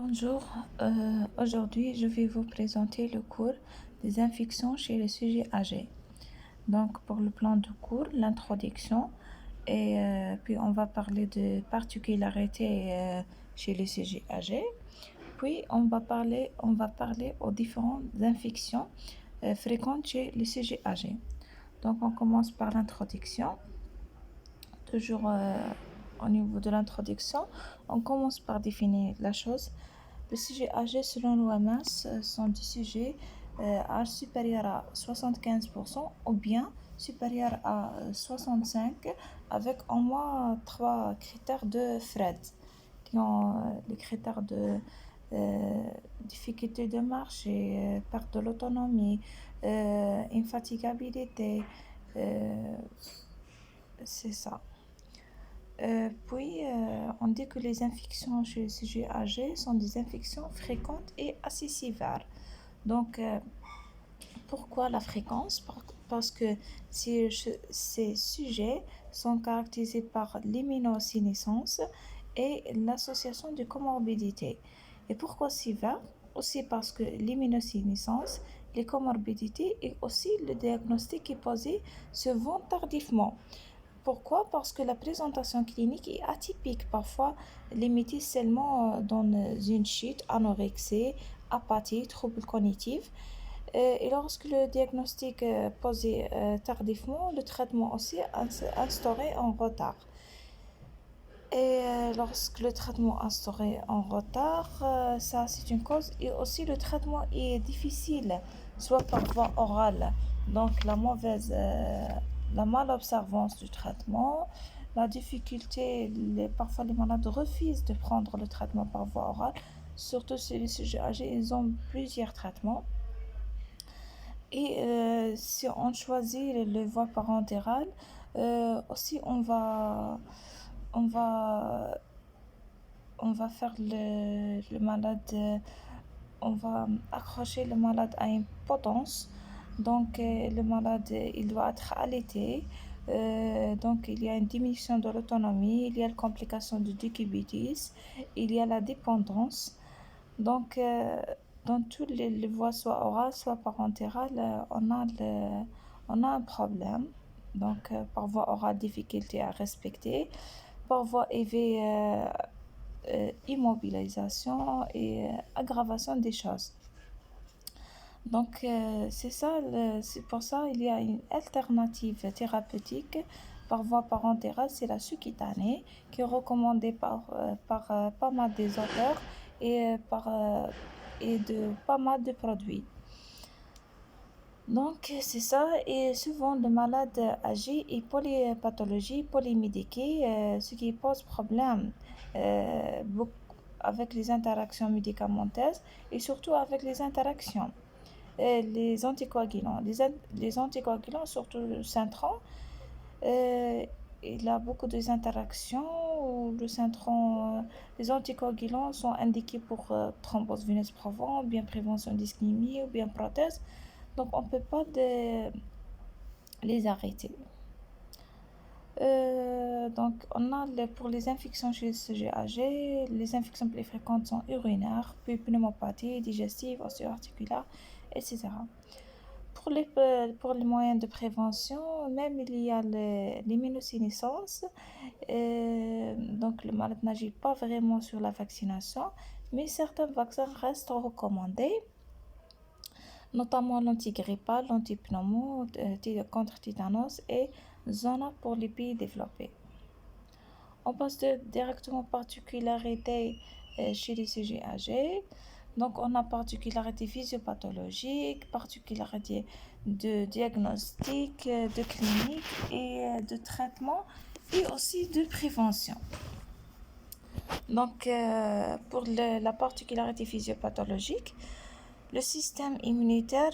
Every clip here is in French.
Bonjour, aujourd'hui je vais vous présenter le cours des infections chez les sujets âgés. Donc pour le plan de cours, l'introduction et puis on va parler de particularités chez les sujets âgés. Puis on va parler aux différentes infections fréquentes chez les sujets âgés. Donc on commence par l'introduction. Toujours au niveau de l'introduction, on commence par définir la chose. Les sujets âgés selon l'OMS sont des sujets âge supérieur à 75% ou bien supérieur à 65 avec au moins trois critères de FRED qui ont les critères de difficulté de marche et perte de l'autonomie, infatigabilité, euh, c'est ça. On dit que les infections chez les sujets âgés sont des infections fréquentes et assez sévères. Donc, pourquoi la fréquence? Parce que ces sujets sont caractérisés par l'immunosénescence et l'association de comorbidités. Et pourquoi sévère? Aussi parce que l'immunosénescence, les comorbidités et aussi le diagnostic est posé se vont tardivement. Pourquoi? Parce que la présentation clinique est atypique, parfois limitée seulement dans une chute, anorexie, apathie, troubles cognitifs. Et lorsque le diagnostic est posé tardivement, le traitement aussi est instauré en retard. Et lorsque le traitement est instauré en retard, ça c'est une cause. Et aussi le traitement est difficile, soit par voie orale. Donc la malobservance du traitement, la difficulté, parfois les malades refusent de prendre le traitement par voie orale. Surtout chez les sujets âgés, ils ont plusieurs traitements. Et si on choisit le voie parentérale, aussi on va on va faire le malade, on va accrocher le malade à une potence. Donc, le malade, il doit être allaité. Donc, il y a une diminution de l'autonomie, il y a la complication de décubitus, il y a la dépendance. Donc, dans toutes les voies, soit orales, soit parentérales, on a un problème. Donc, par voie orale, difficulté à respecter. Par voie IV, immobilisation et aggravation des choses. Donc, c'est pour ça il y a une alternative thérapeutique par voie parentérale, c'est la subcutanée, qui est recommandée par pas mal des auteurs et de pas mal de produits. Donc, c'est ça, et souvent le malade âgé est polypathologie, polymédiqué, ce qui pose problème avec les interactions médicamenteuses et surtout avec les interactions. Les anticoagulants. Les anticoagulants, surtout le Centron, euh, il a beaucoup d'interactions où les anticoagulants sont indiqués pour thrombose veineuse profonde, bien prévention d'ischémie ou bien prothèse. Donc on ne peut pas les arrêter. Donc on a pour les infections chez les sujets âgés, les infections plus fréquentes sont urinaires, puis pneumopathie, digestive, ostéo-articulaire, etc. Pour les moyens de prévention, même il y a l'immunosénescence. Donc le malade n'agit pas vraiment sur la vaccination, mais certains vaccins restent recommandés, notamment l'antigrippal, l'antipneumo, contre tétanos et Zona pour les pays développés. On passe directement aux particularités chez les sujets âgés. Donc, on a particularité physiopathologique, particularité de diagnostic, de clinique et de traitement et aussi de prévention. Donc, pour la particularité physiopathologique, le système immunitaire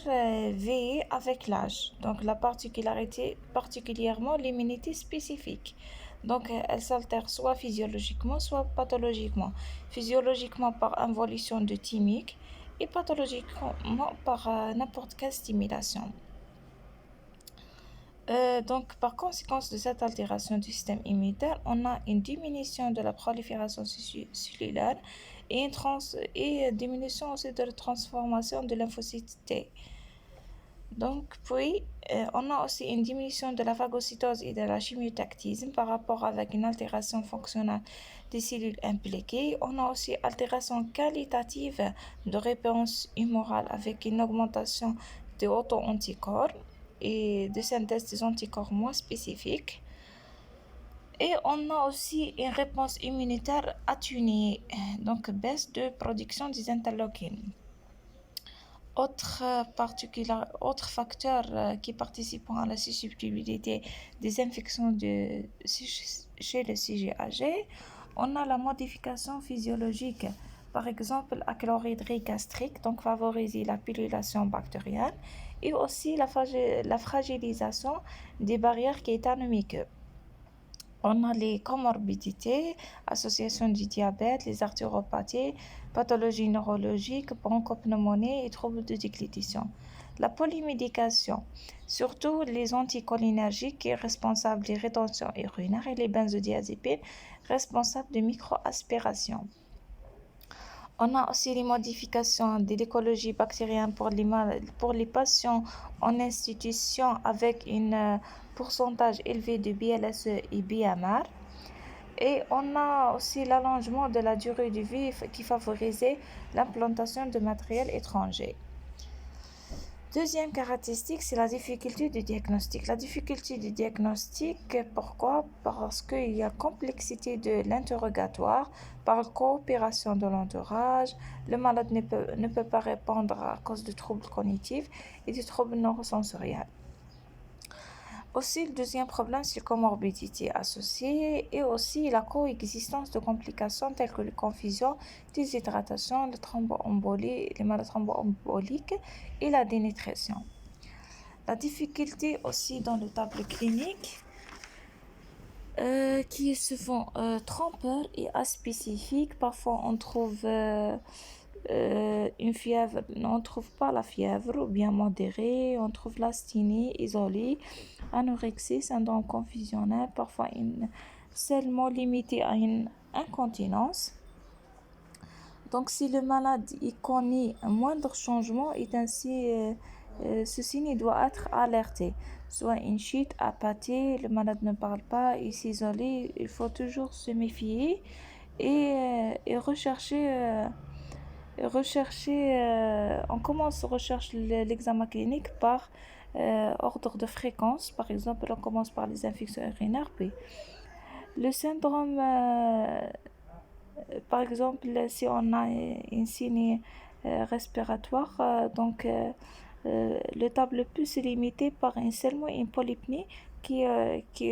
vieillit avec l'âge. Donc, la particularité, particulièrement l'immunité spécifique. Donc, elle s'altère soit physiologiquement, soit pathologiquement. Physiologiquement par involution de thymique et pathologiquement par n'importe quelle stimulation. Donc, par conséquence de cette altération du système immunitaire, on a une diminution de la prolifération cellulaire et diminution aussi de la transformation de lymphocytes T. Donc, puis, on a aussi une diminution de la phagocytose et de la chimiotactisme par rapport avec une altération fonctionnelle des cellules impliquées. On a aussi altération qualitative de réponse humorale avec une augmentation des auto-anticorps et de synthèse des anticorps moins spécifiques. Et on a aussi une réponse immunitaire atténuée, donc baisse de production des interleukines. Autre facteur qui participent à la susceptibilité des infections chez le sujet âgé, on a la modification physiologique, par exemple la chlorhydrie gastrique, donc favoriser la pullulation bactérienne, et aussi la fragilisation des barrières mécaniques. On a les comorbidités, association du diabète, les artériopathies, pathologies neurologiques, bronchopneumonie et troubles de déglutition. La polymédication, surtout les anticholinergiques qui sont responsables des rétentions urinaires et les benzodiazépines responsables de microaspiration. On a aussi les modifications de l'écologie bactérienne pour les patients en institution avec un pourcentage élevé de BLSE et BMR. Et on a aussi l'allongement de la durée de vie qui favorisait l'implantation de matériel étranger. Deuxième caractéristique, c'est la difficulté du diagnostic. La difficulté du diagnostic, pourquoi? Parce qu'il y a complexité de l'interrogatoire par coopération de l'entourage. Le malade ne peut pas répondre à cause de troubles cognitifs et de troubles neurosensoriels. Aussi, le deuxième problème, c'est la comorbidité associée et aussi la coexistence de complications telles que la confusion, déshydratation, le thromboembolie, les maladies thromboemboliques et la dénutration. La difficulté aussi dans le tableau clinique qui est souvent trompeur et aspécifique. Parfois, on trouve une fièvre, on ne trouve pas la fièvre ou bien modérée, on trouve l'asthénie isolée, anorexie, syndrome confusionnel, parfois seulement limité à une incontinence. Donc, si le malade connaît un moindre changement, ce signe doit être alerté. Soit une chute, apathie, le malade ne parle pas, il s'isole, il faut toujours se méfier et rechercher. On recherche l'examen clinique par ordre de fréquence. Par exemple, on commence par les infections urinaires, puis le syndrome, par exemple, si on a un signe respiratoire, le tableau peut se limiter par seulement une polypnie qui,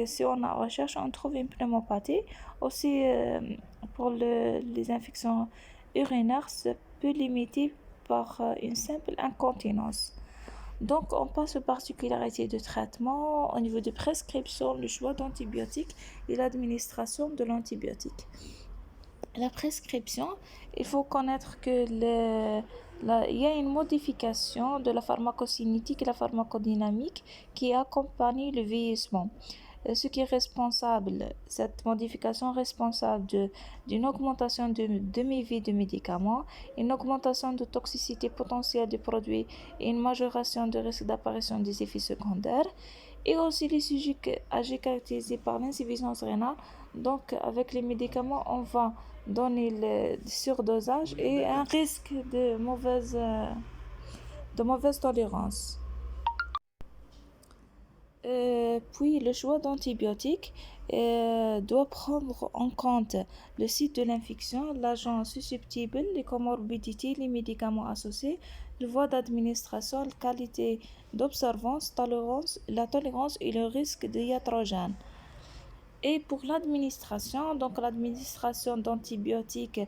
si on a recherche, on trouve une pneumopathie. Aussi, pour les infections urinaires, ça peut limiter par une simple incontinence. Donc, on passe aux particularités de traitement. Au niveau de prescription, le choix d'antibiotiques et l'administration de l'antibiotique. La prescription, il faut connaître que il y a une modification de la pharmacocinétique et la pharmacodynamique qui accompagne le vieillissement. Ce qui est responsable, cette modification est responsable d'une augmentation de demi-vie de médicaments, une augmentation de toxicité potentielle des produits et une majoration de risque d'apparition des effets secondaires. Et aussi les sujets âgés caractérisés par l'insuffisance rénale. Donc, avec les médicaments, on va donner le surdosage et un risque de mauvaise tolérance. Puis, le choix d'antibiotiques doit prendre en compte le site de l'infection, l'agent susceptible, les comorbidités, les médicaments associés, le voie d'administration, la qualité d'observance, la tolérance et le risque de iatrogène. Et pour l'administration, donc l'administration d'antibiotiques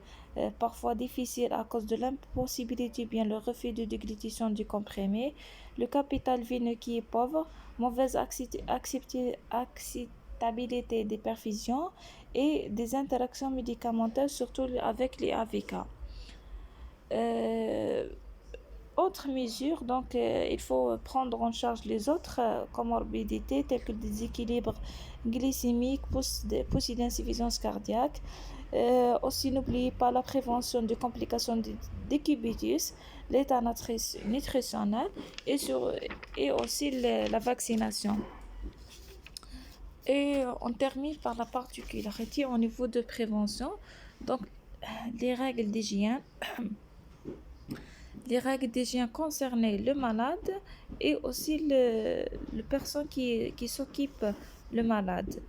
parfois difficile à cause de l'impossibilité bien le refus de déglutition du comprimé, le capital veineux qui est pauvre, mauvaise acceptabilité des perfusions et des interactions médicamenteuses, surtout avec les AVK. Autres mesures, donc il faut prendre en charge les autres comorbidités telles que le déséquilibre glycémique, poussée d'insuffisance cardiaque, Aussi, n'oubliez pas la prévention des complications du décubitus, l'état nutritionnel et, et aussi la vaccination. Et on termine par la particularité au niveau de prévention. Donc, les règles d'hygiène. Les règles d'hygiène concernaient le malade et aussi le personne qui s'occupe le malade,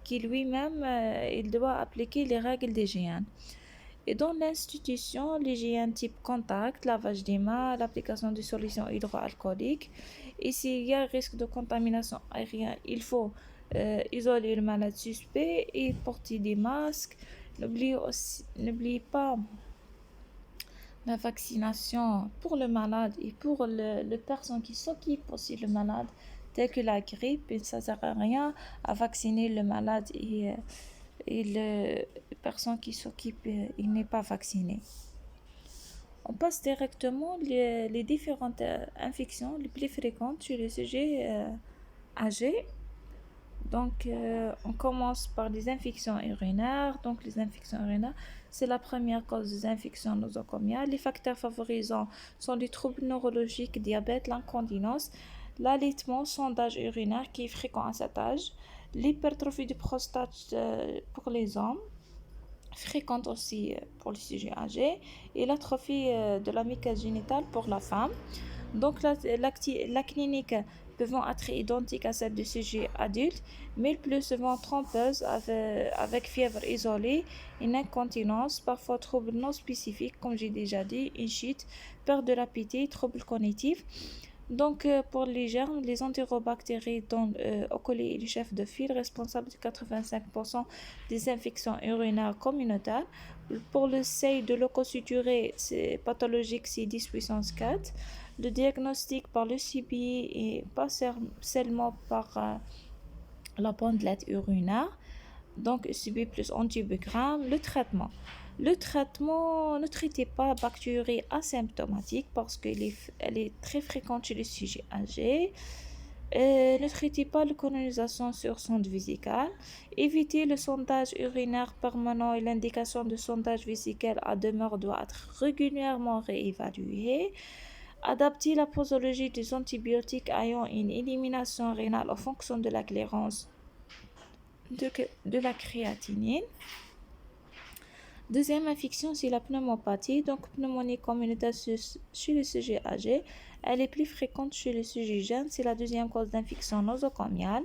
qui lui-même il doit appliquer les règles d'hygiène. Et dans l'institution, l'hygiène type contact, lavage des mains, l'application de solutions hydroalcooliques. Et s'il y a risque de contamination aérienne, il faut isoler le malade suspect et porter des masques. N'oubliez pas la vaccination pour le malade et pour le personne qui s'occupe aussi le malade, tel que la grippe. Ça ne sert à rien à vacciner le malade et le personne qui s'occupe, il n'est pas vacciné. On passe directement les différentes infections les plus fréquentes chez les sujets âgés. Donc, on commence par les infections urinaires. Donc, les infections urinaires, c'est la première cause des infections nosocomiales. Les facteurs favorisants sont les troubles neurologiques, diabète, l'incontinence, l'allaitement, sondage urinaire qui est fréquent à cet âge, l'hypertrophie du prostate pour les hommes, fréquente aussi pour les sujets âgés, et l'atrophie de la muqueuse génitale pour la femme. Donc, la clinique peuvent être identiques à celles du sujet adulte, mais plus souvent trompeuses avec fièvre isolée, une incontinence, parfois troubles non spécifiques, comme j'ai déjà dit, une chute, perte de l'appétit, troubles cognitifs. Donc, pour les germes, les entérobactéries, dont E. coli est le chef de file, responsable de 85% des infections urinaires communautaires. Pour le seuil de leucosuturé pathologique, c'est 10 puissance 4. Le diagnostic par le CBI et pas seulement par la bandelette urinaire. Donc, CBI plus antibiogramme. Le traitement. Le traitement, ne traitez pas bactéries asymptomatiques parce qu'elle est très fréquente chez les sujets âgés. Ne traitez pas la colonisation sur sonde vésicale. Évitez le sondage urinaire permanent et l'indication de sondage vésical à demeure doit être régulièrement réévaluée. Adaptez la posologie des antibiotiques ayant une élimination rénale en fonction de la clairance de la créatinine. Deuxième infection, c'est la pneumopathie. Donc, pneumonie communautaire chez les sujets âgés. Elle est plus fréquente chez les sujets jeunes. C'est la deuxième cause d'infection nosocomiale.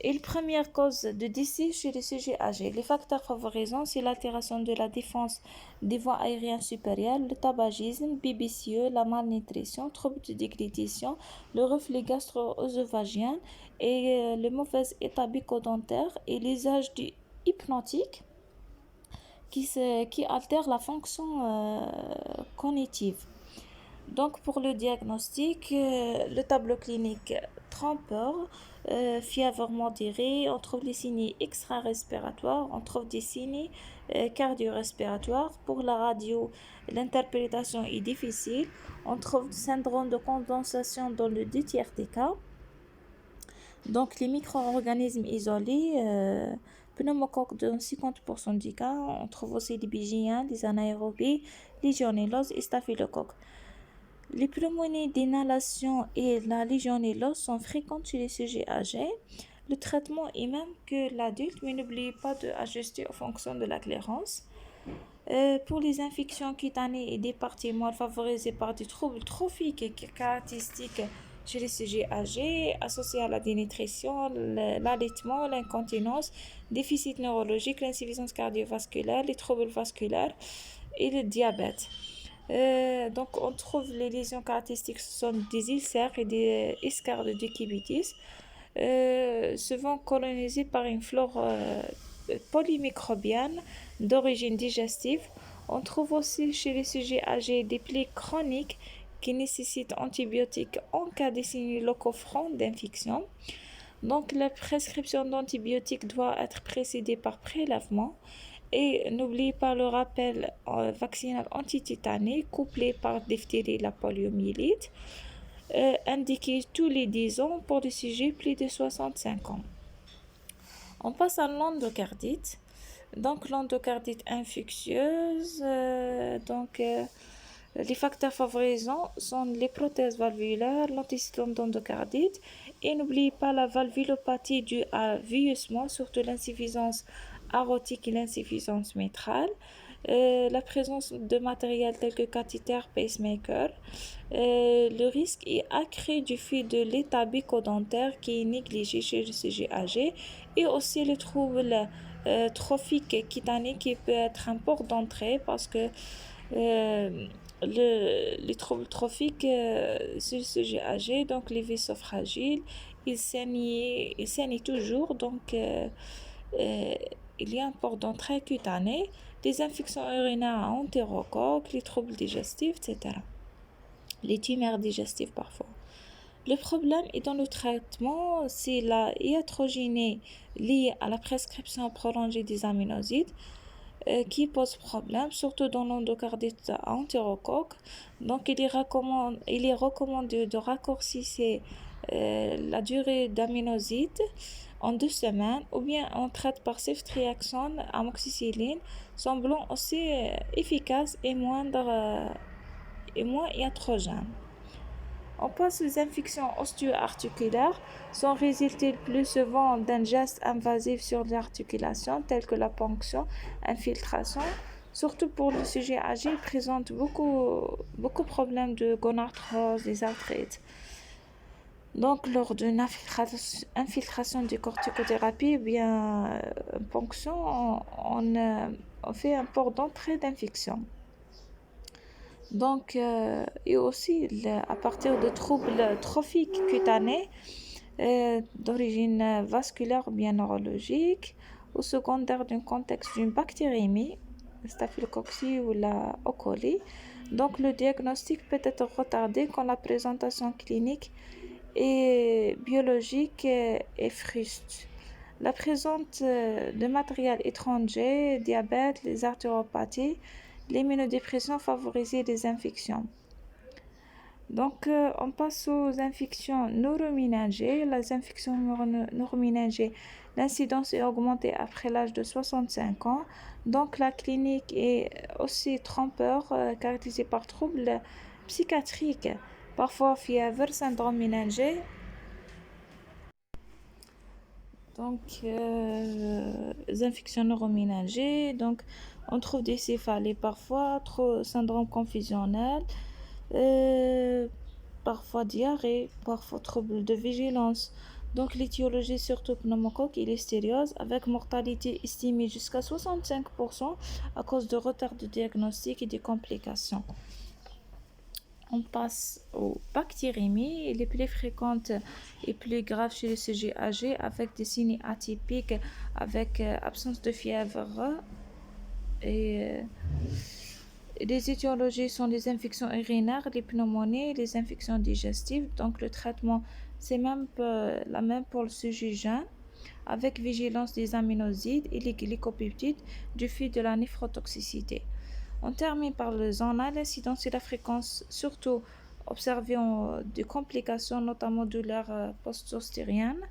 Et la première cause de décès chez les sujets âgés. Les facteurs favorisants, c'est l'altération de la défense des voies aériennes supérieures, le tabagisme, BBCE, la malnutrition, troubles de déglutition, le reflux gastro-œsophagien et le mauvais état bucco-dentaire et l'usage du hypnotique qui altère la fonction cognitive. Donc, pour le diagnostic, le tableau clinique trompeur, fièvre modérée, on trouve les signes extra-respiratoires, on trouve des signes cardio-respiratoires. Pour la radio, l'interprétation est difficile. On trouve syndrome de condensation dans le 2/3 des cas. Donc, les micro-organismes isolés, pneumocoque dans 50% des cas. On trouve aussi les bigiens, les anaérobies, légionellose et staphylocoque. Les pneumonies d'inhalation et la légionellose sont fréquentes chez les sujets âgés. Le traitement est même que l'adulte, mais n'oubliez pas d'ajuster en fonction de la clairance. Pour les infections cutanées et des parties mal favorisées par des troubles trophiques caractéristiques chez les sujets âgés, associés à la dénutrition, l'allaitement, l'incontinence, déficit neurologique, l'insuffisance cardiovasculaire, les troubles vasculaires et le diabète. Donc, on trouve les lésions caractéristiques, ce sont des ulcères et des escarres de décubitus, souvent colonisés par une flore polymicrobienne d'origine digestive. On trouve aussi chez les sujets âgés des plaies chroniques qui nécessitent antibiotiques en cas de signes locaux francs d'infection. Donc, la prescription d'antibiotiques doit être précédée par prélèvement. Et n'oubliez pas le rappel vaccinal antitétané couplé par diphtérie et la poliomyélite, indiqué tous les 10 ans pour des sujets plus de 65 ans. On passe à l'endocardite. Donc, l'endocardite infectieuse, les facteurs favorisants sont les prothèses valvulaires, l'antécédent d'endocardite et n'oubliez pas la valvulopathie due à vieillissement, surtout l'insuffisance aortique et l'insuffisance mitrale. La présence de matériel tel que cathéter, pacemaker. Le risque est accru du fait de l'état bucco-dentaire qui est négligé chez le sujet âgé et aussi le trouble trophique cutané qui peut être un port d'entrée parce que les troubles trophiques chez le sujet âgé, donc les vaisseaux fragiles, ils saignent toujours, donc euh, il y a un port d'entrée cutané, des infections urinaires à entérocoque, les troubles digestifs, etc. Les tumeurs digestives parfois. Le problème est dans le traitement, c'est la iatrogénie liée à la prescription prolongée des aminosides qui pose problème, surtout dans l'endocardite à entérocoque. Donc, il est recommandé de raccourcir la durée d'aminoside en 2 semaines ou bien on traite par ceftriaxone, amoxicilline, semblant aussi efficace et moins iatrogène. On passe aux infections osteo-articulaires, sont résultées le plus souvent d'un geste invasif sur l'articulation, tel que la ponction, infiltration. Surtout pour le sujet âgé, il présente beaucoup de problèmes de gonarthrose, des arthrites. Donc, lors d'une infiltration de corticothérapie, bien ponction, on fait un port d'entrée d'infection. Donc, et aussi à partir de troubles trophiques cutanés d'origine vasculaire ou bien neurologique ou secondaire d'un contexte d'une bactériémie, staphylococcus ou la E. coli. Donc, le diagnostic peut être retardé quand la présentation clinique et biologique est fruste. La présence de matériel étranger, diabète, les artéropathies, l'immunodépression favorise les infections. Donc, on passe aux infections neuroméningées. Les infections neuroméningées, l'incidence est augmentée après l'âge de 65 ans. Donc, la clinique est aussi trompeur, caractérisée par troubles psychiatriques, parfois fièvre, syndrome méningé. Donc, les infections neuroméningées. Donc, on trouve des céphalées parfois, syndrome confusionnel, euh, parfois diarrhée, parfois troubles de vigilance. Donc, l'étiologie surtout pneumocoque et listériose avec mortalité estimée jusqu'à 65% à cause de retard de diagnostic et des complications. On passe aux bactériémies, les plus fréquentes et plus graves chez les sujets âgés avec des signes atypiques, avec absence de fièvre et les étiologies sont les infections urinaires, les pneumonies, les infections digestives. Donc le traitement, c'est la même pour le sujet jeune, avec vigilance des aminosides et les glycopeptides du fait de la néphrotoxicité. On termine par le zona, l'incidence et la fréquence, surtout observée des complications, notamment douleurs post-ostériennes.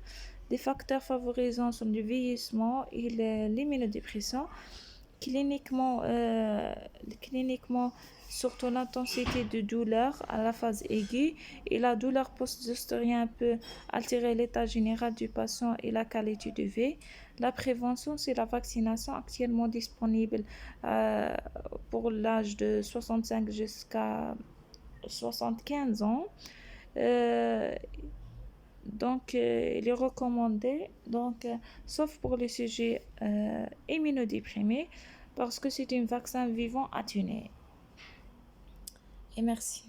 Des facteurs favorisants sont le vieillissement et l'immunodépression. Cliniquement, surtout l'intensité de douleur à la phase aiguë et la douleur post-ostérienne peut altérer l'état général du patient et la qualité de vie. La prévention, c'est la vaccination actuellement disponible pour l'âge de 65 jusqu'à 75 ans. Euh, il est recommandé, sauf pour les sujets immunodéprimés, parce que c'est un vaccin vivant atténué. Et merci.